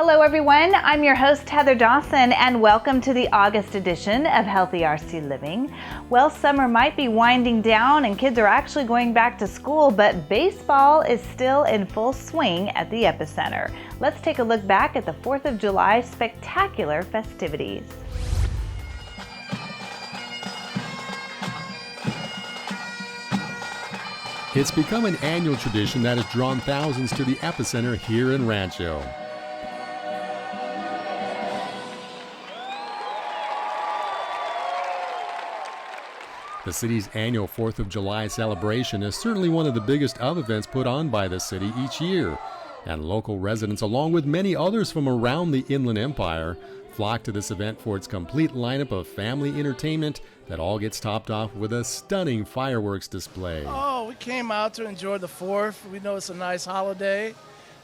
Hello everyone, I'm your host Heather Dawson and welcome to the August edition of Healthy RC Living. Well, summer might be winding down and kids are actually going back to school, but baseball is still in full swing at the epicenter. Let's take a look back at the 4th of July spectacular festivities. It's become an annual tradition that has drawn thousands to the epicenter here in Rancho. The city's annual 4th of July celebration is certainly one of the biggest of events put on by the city each year, and local residents, along with many others from around the Inland Empire, flock to this event for its complete lineup of family entertainment that all gets topped off with a stunning fireworks display. Oh, we came out to enjoy the 4th. We know it's a nice holiday,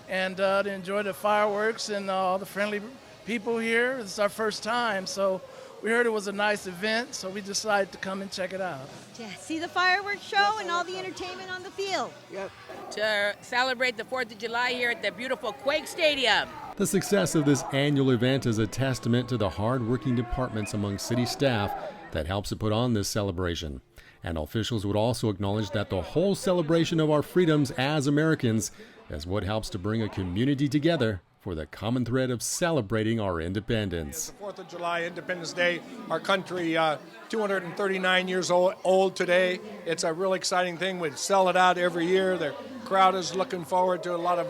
and to enjoy the fireworks and all the friendly people here. It's our first time, so we heard it was a nice event, so we decided to come and check it out. To see the fireworks show and all the entertainment on the field. Yep. To celebrate the 4th of July here at the beautiful Quake Stadium. The success of this annual event is a testament to the hard-working departments among city staff that helps to put on this celebration. And officials would also acknowledge that the whole celebration of our freedoms as Americans is what helps to bring a community together for the common thread of celebrating our independence. The 4th of July, Independence Day, our country 239 years old today. It's a real exciting thing. We sell it out every year. The crowd is looking forward to a lot of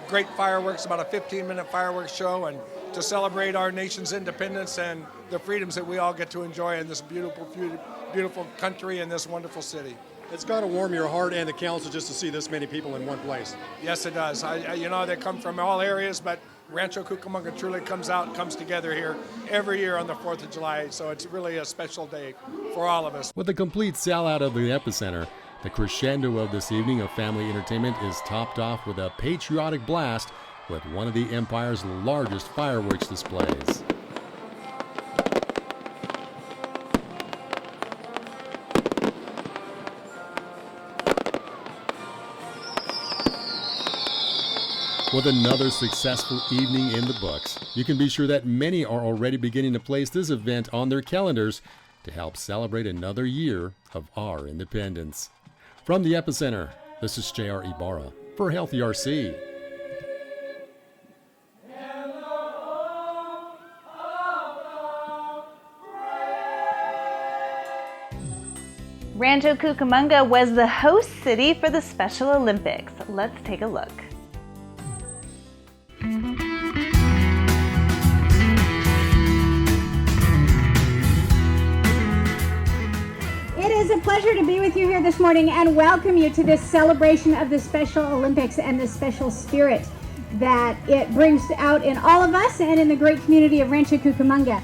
great fireworks, about a 15-minute fireworks show, and to celebrate our nation's independence and the freedoms that we all get to enjoy in this beautiful, beautiful country and this wonderful city. It's got to warm your heart and the council just to see this many people in one place. Yes, it does. They come from all areas, but Rancho Cucamonga truly comes together here every year on the 4th of July, so it's really a special day for all of us. With a complete sellout of the epicenter, the crescendo of this evening of family entertainment is topped off with a patriotic blast with one of the Empire's largest fireworks displays. With another successful evening in the books, you can be sure that many are already beginning to place this event on their calendars to help celebrate another year of our independence. From the epicenter, this is J.R. Ibarra for Healthy RC. Rancho Cucamonga was the host city for the Special Olympics. Let's take a look. It is a pleasure to be with you here this morning and welcome you to this celebration of the Special Olympics and the special spirit that it brings out in all of us and in the great community of Rancho Cucamonga.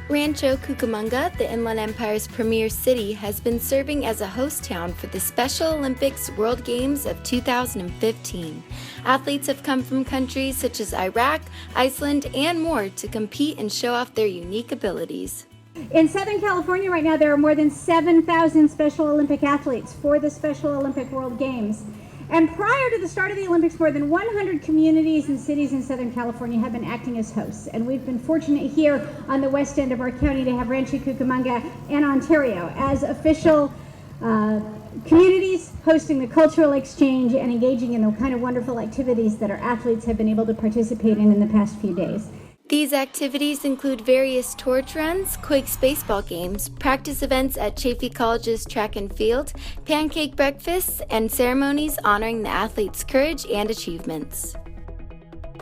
Rancho Cucamonga, the Inland Empire's premier city, has been serving as a host town for the Special Olympics World Games of 2015. Athletes have come from countries such as Iraq, Iceland, and more to compete and show off their unique abilities. In Southern California right now, there are more than 7,000 Special Olympic athletes for the Special Olympic World Games. And prior to the start of the Olympics, more than 100 communities and cities in Southern California have been acting as hosts. And we've been fortunate here on the west end of our county to have Rancho Cucamonga and Ontario as official communities hosting the cultural exchange and engaging in the kind of wonderful activities that our athletes have been able to participate in the past few days. These activities include various torch runs, Quakes baseball games, practice events at Chaffey College's track and field, pancake breakfasts, and ceremonies honoring the athletes' courage and achievements.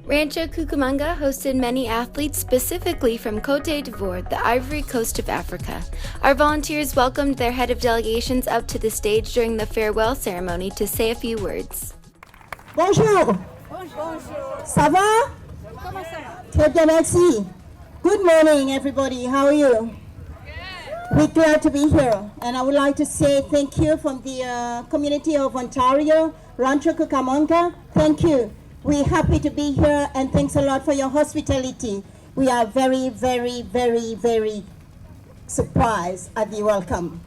Rancho Cucamonga hosted many athletes specifically from Cote d'Ivoire, the Ivory Coast of Africa. Our volunteers welcomed their head of delegations up to the stage during the farewell ceremony to say a few words. Bonjour. Bonjour. Ça va? Très bien, merci. Good morning, everybody. How are you? Good. We're glad to be here. And I would like to say thank you from the community of Ontario, Rancho Cucamonga. Thank you. We're happy to be here, and thanks a lot for your hospitality. We are very, very, very, very surprised at the welcome.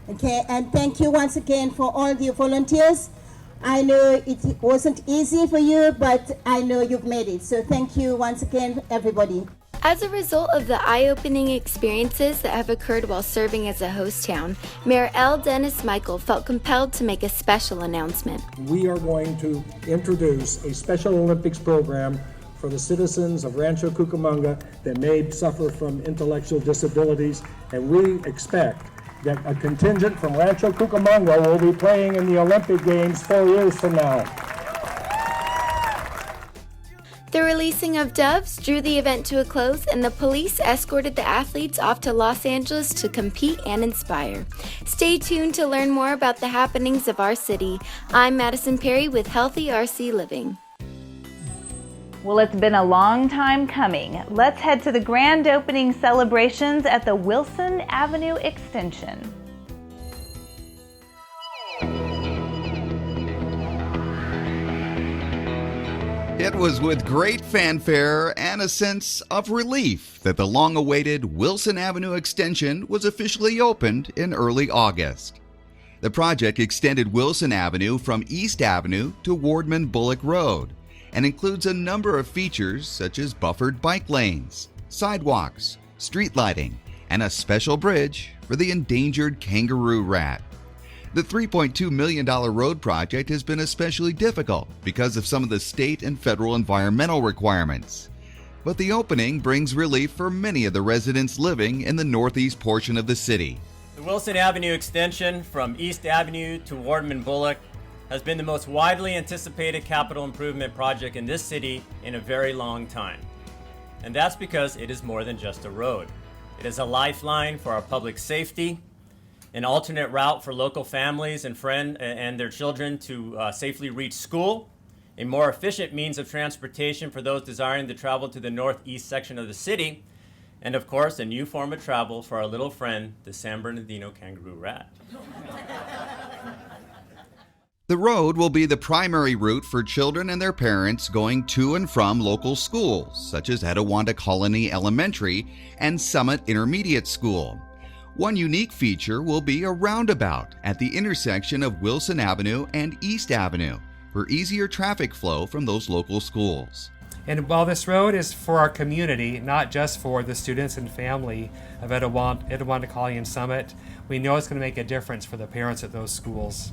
Okay, and thank you once again for all the volunteers I know it wasn't easy for you, but I know you've made it. So thank you once again, everybody. As a result of the eye-opening experiences that have occurred while serving as a host town, Mayor L. Dennis Michael felt compelled to make a special announcement. We are going to introduce a Special Olympics program for the citizens of Rancho Cucamonga that may suffer from intellectual disabilities, and we expect that a contingent from Rancho Cucamonga will be playing in the Olympic Games 4 years from now. The releasing of doves drew the event to a close, and the police escorted the athletes off to Los Angeles to compete and inspire. Stay tuned to learn more about the happenings of our city. I'm Madison Perry with Healthy RC Living. Well, it's been a long time coming. Let's head to the grand opening celebrations at the Wilson Avenue Extension. It was with great fanfare and a sense of relief that the long-awaited Wilson Avenue extension was officially opened in early August. The project extended Wilson Avenue from East Avenue to Wardman Bullock Road and includes a number of features such as buffered bike lanes, sidewalks, street lighting, and a special bridge for the endangered kangaroo rat. The $3.2 million road project has been especially difficult because of some of the state and federal environmental requirements. But the opening brings relief for many of the residents living in the northeast portion of the city. The Wilson Avenue extension from East Avenue to Wardman Bullock has been the most widely anticipated capital improvement project in this city in a very long time. And that's because it is more than just a road. It is a lifeline for our public safety, an alternate route for local families and their children to safely reach school, a more efficient means of transportation for those desiring to travel to the northeast section of the city, and of course, a new form of travel for our little friend, the San Bernardino kangaroo rat. The road will be the primary route for children and their parents going to and from local schools, such as Etiwanda Colony Elementary and Summit Intermediate School. One unique feature will be a roundabout at the intersection of Wilson Avenue and East Avenue for easier traffic flow from those local schools. And while this road is for our community, not just for the students and family of Etiwanda Colony and Summit, we know it's going to make a difference for the parents at those schools.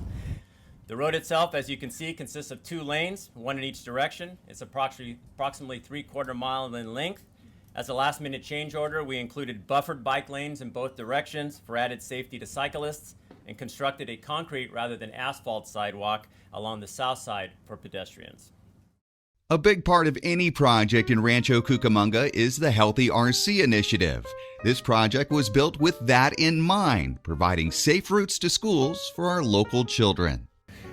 The road itself, as you can see, consists of 2 lanes, one in each direction. It's approximately 3/4 mile in length. As a last-minute change order, we included buffered bike lanes in both directions for added safety to cyclists and constructed a concrete rather than asphalt sidewalk along the south side for pedestrians. A big part of any project in Rancho Cucamonga is the Healthy RC initiative. This project was built with that in mind, providing safe routes to schools for our local children.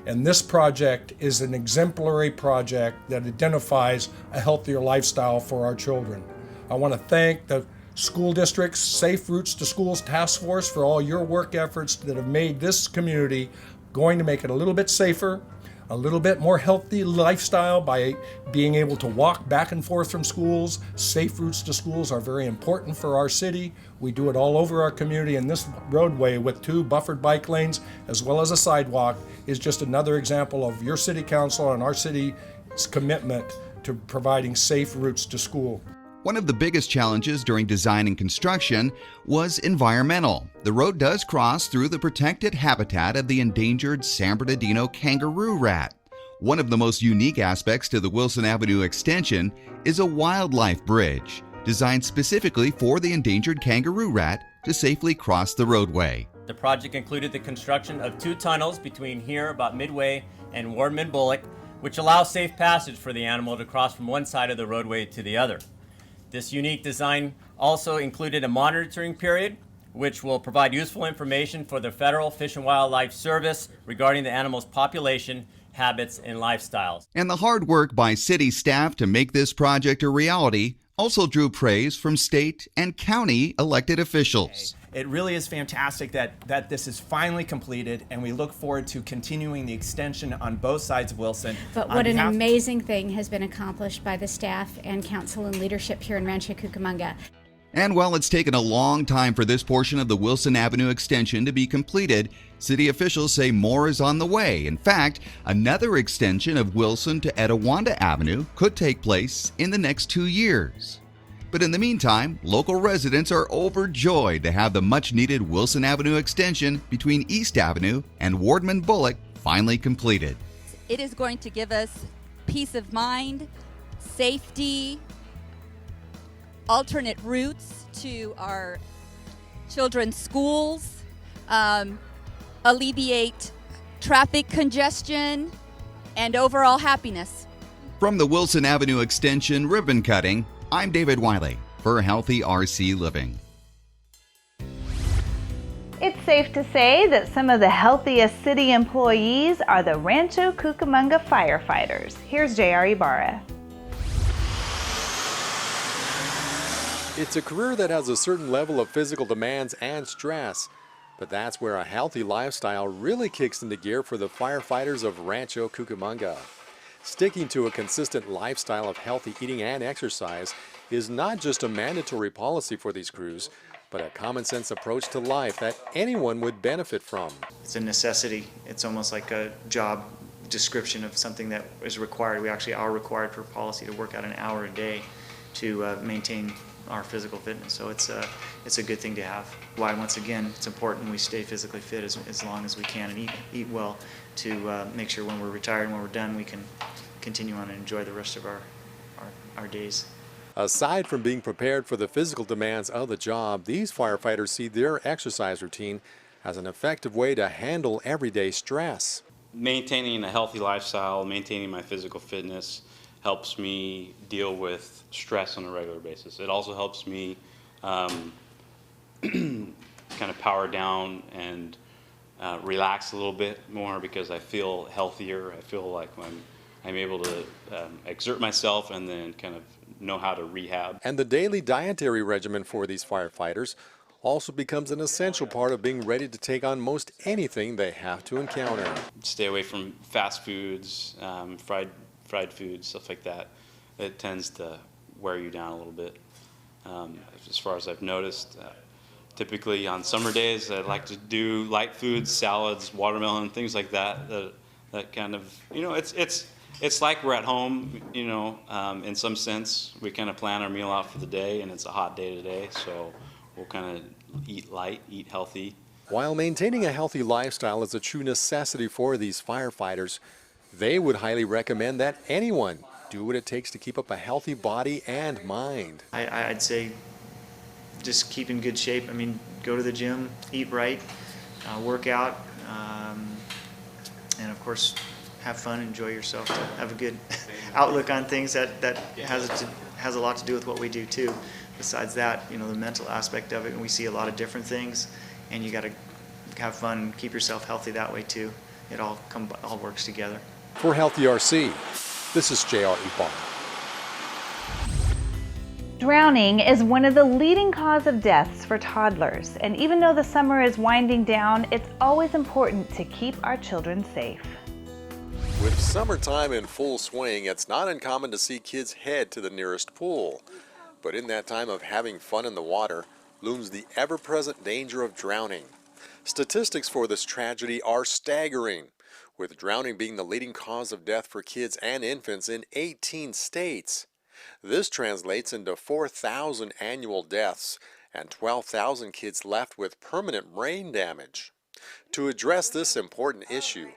And this project is an exemplary project that identifies a healthier lifestyle for our children. I want to thank the school district's Safe Routes to Schools Task Force for all your work efforts that have made this community going to make it a little bit safer, a little bit more healthy lifestyle by being able to walk back and forth from schools. Safe routes to schools are very important for our city. We do it all over our community, and this roadway with 2 buffered bike lanes as well as a sidewalk is just another example of your city council and our city's commitment to providing safe routes to school. One of the biggest challenges during design and construction was environmental. The road does cross through the protected habitat of the endangered San Bernardino kangaroo rat. One of the most unique aspects to the Wilson Avenue extension is a wildlife bridge designed specifically for the endangered kangaroo rat to safely cross the roadway. The project included the construction of 2 tunnels between here, about midway, and Wardman Bullock, which allows safe passage for the animal to cross from one side of the roadway to the other. This unique design also included a monitoring period, which will provide useful information for the Federal Fish and Wildlife Service regarding the animal's population, habits, and lifestyles. And the hard work by city staff to make this project a reality also drew praise from state and county elected officials. It really is fantastic that this is finally completed, and we look forward to continuing the extension on both sides of Wilson. But what an amazing thing has been accomplished by the staff and council and leadership here in Rancho Cucamonga. And while it's taken a long time for this portion of the Wilson Avenue extension to be completed, city officials say more is on the way. In fact, another extension of Wilson to Etiwanda Avenue could take place in the next 2 years. But in the meantime, local residents are overjoyed to have the much-needed Wilson Avenue extension between East Avenue and Wardman Bullock finally completed. It is going to give us peace of mind, safety, alternate routes to our children's schools, alleviate traffic congestion, and overall happiness. From the Wilson Avenue extension ribbon cutting, I'm David Wiley for Healthy RC Living. It's safe to say that some of the healthiest city employees are the Rancho Cucamonga firefighters. Here's J.R. Ibarra. It's a career that has a certain level of physical demands and stress, but that's where a healthy lifestyle really kicks into gear for the firefighters of Rancho Cucamonga. Sticking to a consistent lifestyle of healthy eating and exercise is not just a mandatory policy for these crews, but a common sense approach to life that anyone would benefit from. It's a necessity. It's almost like a job description of something that is required. We actually are required per policy to work out an hour a day to maintain our physical fitness. So it's a good thing to have. Why, once again, it's important we stay physically fit as long as we can and eat well to make sure when we're retired and when we're done we can continue on and enjoy the rest of our days. Aside from being prepared for the physical demands of the job, these firefighters see their exercise routine as an effective way to handle everyday stress. Maintaining a healthy lifestyle, maintaining my physical fitness helps me deal with stress on a regular basis. It also helps me kind of power down and relax a little bit more because I feel healthier. I feel like I'm able to exert myself and then kind of know how to rehab. And the daily dietary regimen for these firefighters also becomes an essential part of being ready to take on most anything they have to encounter. Stay away from fast foods, fried foods, stuff like that. It tends to wear you down a little bit. As far as I've noticed, typically on summer days I like to do light foods, salads, watermelon, things like that. That kind of, it's like we're at home, in some sense. We kind of plan our meal out for the day, and it's a hot day today, so we'll kind of eat light, eat healthy. While maintaining a healthy lifestyle is a true necessity for these firefighters, they would highly recommend that anyone do what it takes to keep up a healthy body and mind. I'd say just keep in good shape. I mean, go to the gym, eat right, work out, and of course, have fun, enjoy yourself, have a good outlook on things. That has a lot to do with what we do too. Besides that, the mental aspect of it, and we see a lot of different things, and you got to have fun, keep yourself healthy that way too. It all works together. For Healthy RC, this is J.R. Ibarra. Drowning is one of the leading causes of deaths for toddlers, and even though the summer is winding down, it's always important to keep our children safe. With summertime in full swing, it's not uncommon to see kids head to the nearest pool. But in that time of having fun in the water looms the ever-present danger of drowning. Statistics for this tragedy are staggering, with drowning being the leading cause of death for kids and infants in 18 states. This translates into 4,000 annual deaths and 12,000 kids left with permanent brain damage. To address this important issue,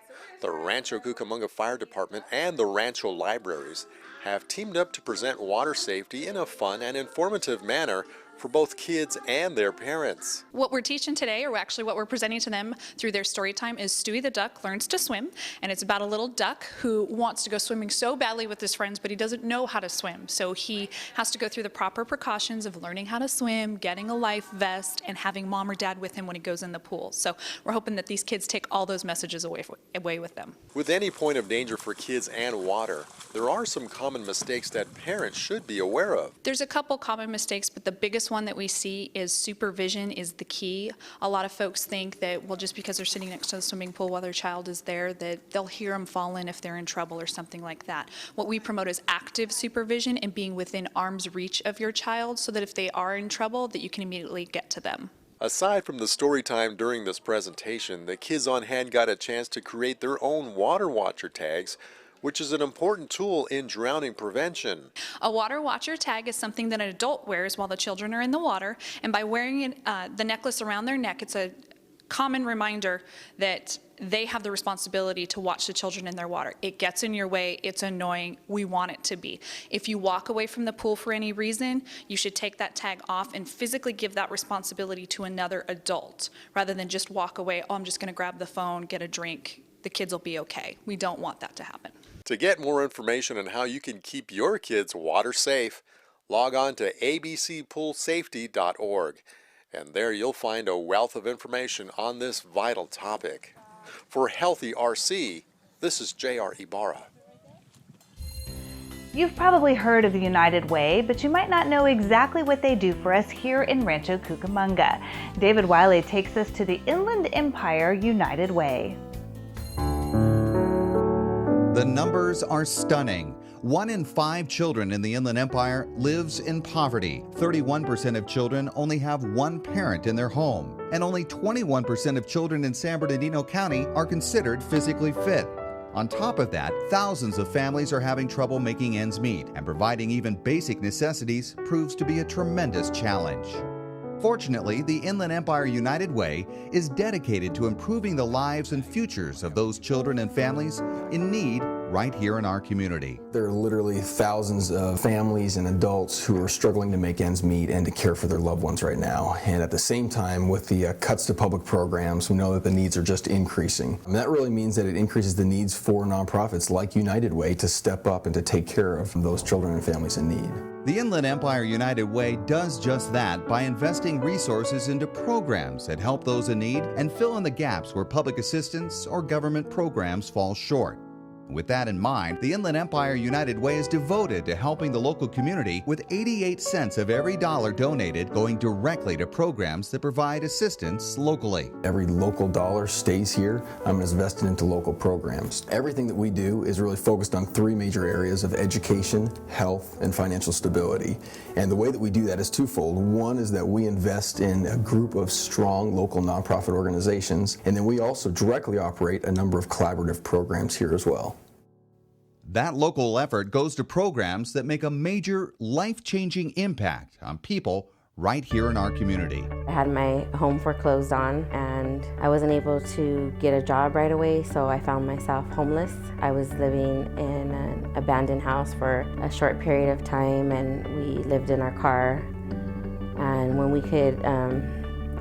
the Rancho Cucamonga Fire Department and the Rancho Libraries have teamed up to present water safety in a fun and informative manner for both kids and their parents. What we're teaching today, or actually what we're presenting to them through their story time, is Stewie the Duck Learns to Swim. And it's about a little duck who wants to go swimming so badly with his friends, but he doesn't know how to swim. So he has to go through the proper precautions of learning how to swim, getting a life vest, and having mom or dad with him when he goes in the pool. So we're hoping that these kids take all those messages away with them. With any point of danger for kids and water, there are some common mistakes that parents should be aware of. There's a couple common mistakes, but the biggest biggest one that we see is supervision is the key. A lot of folks think that, well, just because they're sitting next to the swimming pool while their child is there, that they'll hear them fall in if they're in trouble or something like that. What we promote is active supervision and being within arm's reach of your child so that if they are in trouble, that you can immediately get to them. Aside from the story time during this presentation, the kids on hand got a chance to create their own water watcher tags, which is an important tool in drowning prevention. A water watcher tag is something that an adult wears while the children are in the water, and by wearing the necklace around their neck, it's a common reminder that they have the responsibility to watch the children in their water. It gets in your way, it's annoying, we want it to be. If you walk away from the pool for any reason, you should take that tag off and physically give that responsibility to another adult, rather than just walk away, oh, I'm just gonna grab the phone, get a drink, the kids will be okay. We don't want that to happen. To get more information on how you can keep your kids water safe, log on to abcpoolsafety.org, and there you'll find a wealth of information on this vital topic. For Healthy RC, this is J.R. Ibarra. You've probably heard of the United Way, but you might not know exactly what they do for us here in Rancho Cucamonga. David Wiley takes us to the Inland Empire United Way. The numbers are stunning. 1 in 5 children in the Inland Empire lives in poverty. 31% of children only have one parent in their home. And only 21% of children in San Bernardino County are considered physically fit. On top of that, thousands of families are having trouble making ends meet, and providing even basic necessities proves to be a tremendous challenge. Fortunately, the Inland Empire United Way is dedicated to improving the lives and futures of those children and families in need right here in our community. There are literally thousands of families and adults who are struggling to make ends meet and to care for their loved ones right now. And at the same time, with the cuts to public programs, we know that the needs are just increasing. And that really means that it increases the needs for nonprofits like United Way to step up and to take care of those children and families in need. The Inland Empire United Way does just that by investing resources into programs that help those in need and fill in the gaps where public assistance or government programs fall short. With that in mind, the Inland Empire United Way is devoted to helping the local community, with 88 cents of every dollar donated going directly to programs that provide assistance locally. Every local dollar stays here and is invested into local programs. Everything that we do is really focused on 3 major areas of education, health, and financial stability. And the way that we do that is twofold. One is that we invest in a group of strong local nonprofit organizations, and then we also directly operate a number of collaborative programs here as well. That local effort goes to programs that make a major life-changing impact on people right here in our community. I had my home foreclosed on and I wasn't able to get a job right away, so I found myself homeless. I was living in an abandoned house for a short period of time, and we lived in our car. And when we could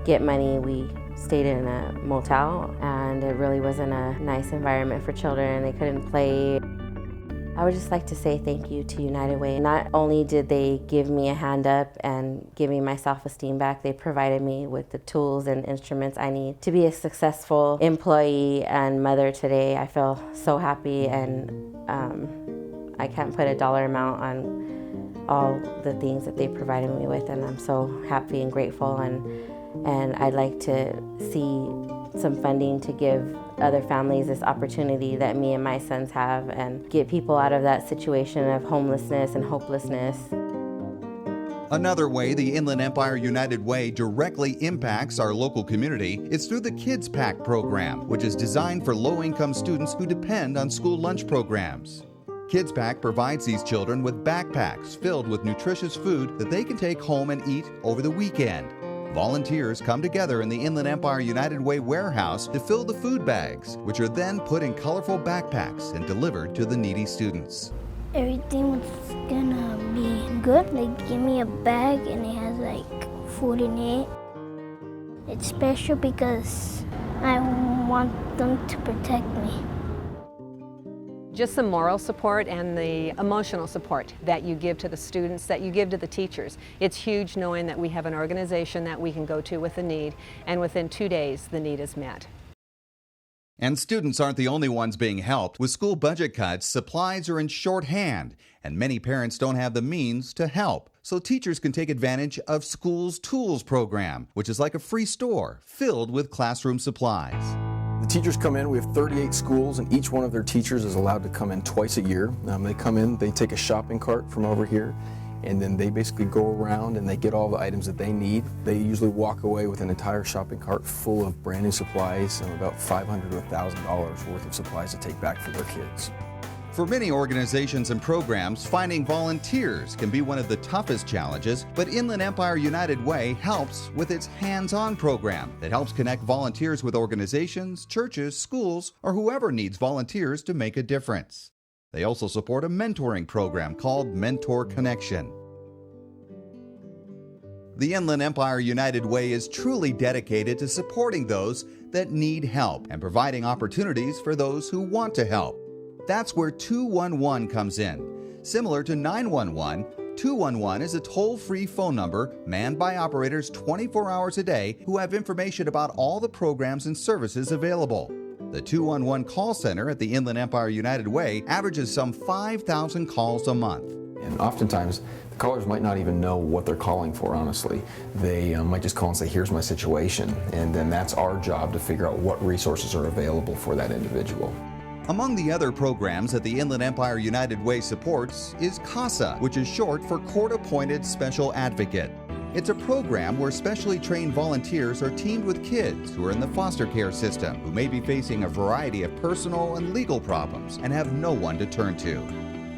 get money, we stayed in a motel, and it really wasn't a nice environment for children. They couldn't play. I would just like to say thank you to United Way. Not only did they give me a hand up and give me my self-esteem back, they provided me with the tools and instruments I need to be a successful employee and mother today. I feel so happy, and I can't put a dollar amount on all the things that they provided me with, and I'm so happy and grateful, and I'd like to see some funding to give other families this opportunity that me and my sons have, and get people out of that situation of homelessness and hopelessness. Another way the Inland Empire United Way directly impacts our local community is through the Kids Pack program, which is designed for low-income students who depend on school lunch programs. Kids Pack provides these children with backpacks filled with nutritious food that they can take home and eat over the weekend. Volunteers come together in the Inland Empire United Way warehouse to fill the food bags, which are then put in colorful backpacks and delivered to the needy students. Everything was gonna be good. They give me a bag and it has like food in it. It's special because I want them to protect me. Just the moral support and the emotional support that you give to the students, that you give to the teachers. It's huge knowing that we have an organization that we can go to with a need, and within 2 days the need is met. And students aren't the only ones being helped. With school budget cuts, supplies are in shorthand, and many parents don't have the means to help. So teachers can take advantage of School's Tools program, which is like a free store filled with classroom supplies. The teachers come in. We have 38 schools, and each one of their teachers is allowed to come in twice a year. They come in, they take a shopping cart from over here, and then they basically go around and they get all the items that they need. They usually walk away with an entire shopping cart full of brand new supplies and about $500 to $1,000 worth of supplies to take back for their kids. For many organizations and programs, finding volunteers can be one of the toughest challenges, but Inland Empire United Way helps with its hands-on program that helps connect volunteers with organizations, churches, schools, or whoever needs volunteers to make a difference. They also support a mentoring program called Mentor Connection. The Inland Empire United Way is truly dedicated to supporting those that need help and providing opportunities for those who want to help. That's where 211 comes in. Similar to 911, 211 is a toll-free phone number manned by operators 24 hours a day who have information about all the programs and services available. The 211 call center at the Inland Empire United Way averages some 5,000 calls a month. And oftentimes, the callers might not even know what they're calling for, honestly. They might just call and say, here's my situation. And then that's our job to figure out what resources are available for that individual. Among the other programs that the Inland Empire United Way supports is CASA, which is short for Court-Appointed Special Advocate. It's a program where specially trained volunteers are teamed with kids who are in the foster care system, who may be facing a variety of personal and legal problems and have no one to turn to.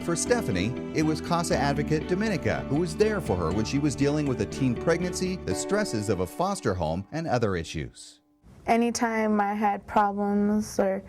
For Stephanie, it was CASA advocate Dominica who was there for her when she was dealing with a teen pregnancy, the stresses of a foster home, and other issues. Anytime I had problems or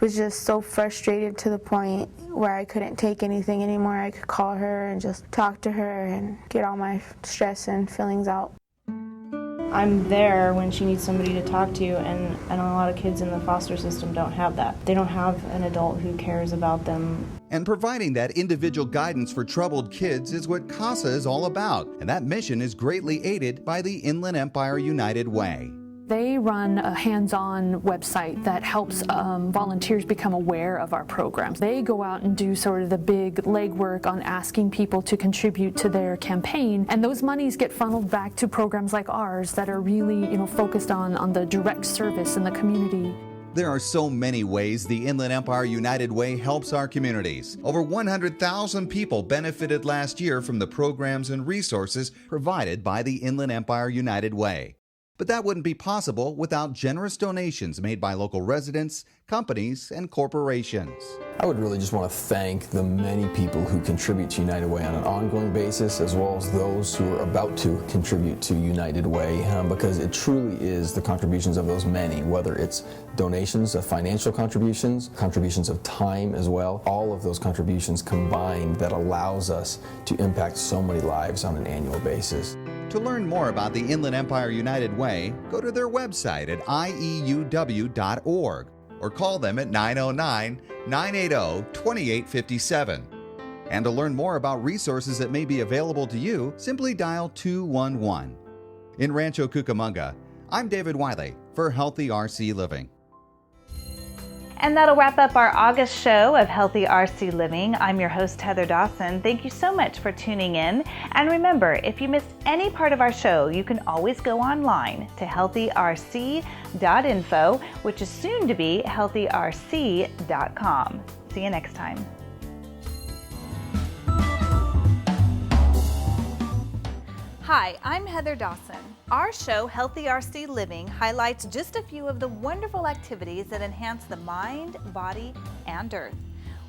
was just so frustrated to the point where I couldn't take anything anymore, I could call her and just talk to her and get all my stress and feelings out. I'm there when she needs somebody to talk to, and I know a lot of kids in the foster system don't have that. They don't have an adult who cares about them. And providing that individual guidance for troubled kids is what CASA is all about, and that mission is greatly aided by the Inland Empire United Way. They run a hands-on website that helps volunteers become aware of our programs. They go out and do sort of the big legwork on asking people to contribute to their campaign, and those monies get funneled back to programs like ours that are really, focused on the direct service in the community. There are so many ways the Inland Empire United Way helps our communities. Over 100,000 people benefited last year from the programs and resources provided by the Inland Empire United Way. But that wouldn't be possible without generous donations made by local residents, companies, and corporations. I would really just want to thank the many people who contribute to United Way on an ongoing basis, as well as those who are about to contribute to United Way, because it truly is the contributions of those many, whether it's donations of financial contributions, contributions of time as well, all of those contributions combined that allows us to impact so many lives on an annual basis. To learn more about the Inland Empire United Way, go to their website at ieuw.org or call them at 909-980-2857. And to learn more about resources that may be available to you, simply dial 211. In Rancho Cucamonga, I'm David Wiley for Healthy RC Living. And that'll wrap up our August show of Healthy RC Living. I'm your host, Heather Dawson. Thank you so much for tuning in. And remember, if you missed any part of our show, you can always go online to healthyrc.info, which is soon to be healthyrc.com. See you next time. Hi, I'm Heather Dawson. Our show, Healthy RC Living, highlights just a few of the wonderful activities that enhance the mind, body, and earth.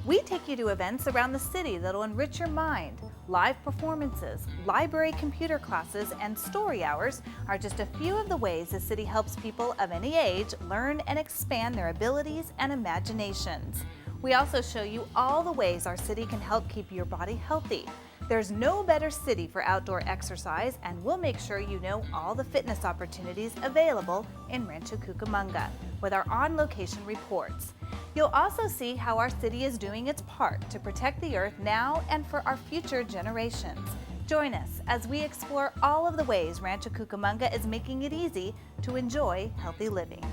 We take you to events around the city that'll enrich your mind. Live performances, library computer classes, and story hours are just a few of the ways the city helps people of any age learn and expand their abilities and imaginations. We also show you all the ways our city can help keep your body healthy. There's no better city for outdoor exercise, and we'll make sure you know all the fitness opportunities available in Rancho Cucamonga with our on-location reports. You'll also see how our city is doing its part to protect the earth now and for our future generations. Join us as we explore all of the ways Rancho Cucamonga is making it easy to enjoy healthy living.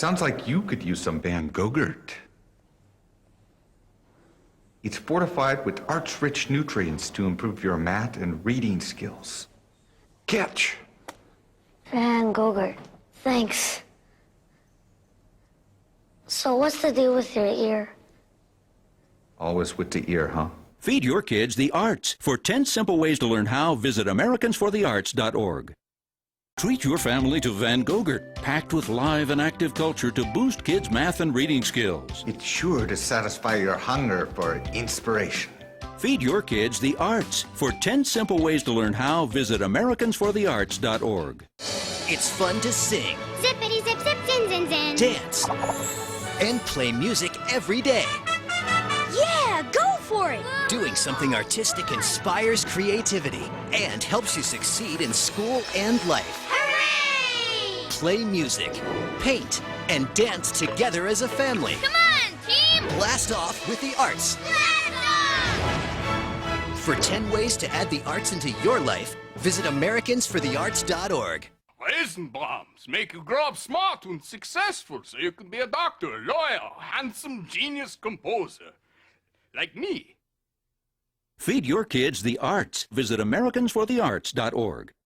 sounds like you could use some Van Gogurt. It's fortified with arts-rich nutrients to improve your math and reading skills. Catch! Van Gogurt, thanks. So what's the deal with your ear? Always with the ear, huh? Feed your kids the arts. For 10 simple ways to learn how, visit AmericansForTheArts.org. Treat your family to Van Gogurt, packed with live and active culture to boost kids' math and reading skills. It's sure to satisfy your hunger for inspiration. Feed your kids the arts. For 10 simple ways to learn how, visit AmericansForTheArts.org. It's fun to sing, Zippity zip zip zin zin zin. dance, and play music every day. Yeah, go for it! Doing something artistic inspires creativity and helps you succeed in school and life. Hooray! Play music, paint, and dance together as a family. Come on, team! Blast off with the arts. Blast off! For 10 ways to add the arts into your life, visit AmericansForTheArts.org. Eisenbahns make you grow up smart and successful so you can be a doctor, lawyer, handsome, genius composer. Like me. Feed your kids the arts. Visit AmericansForTheArts.org.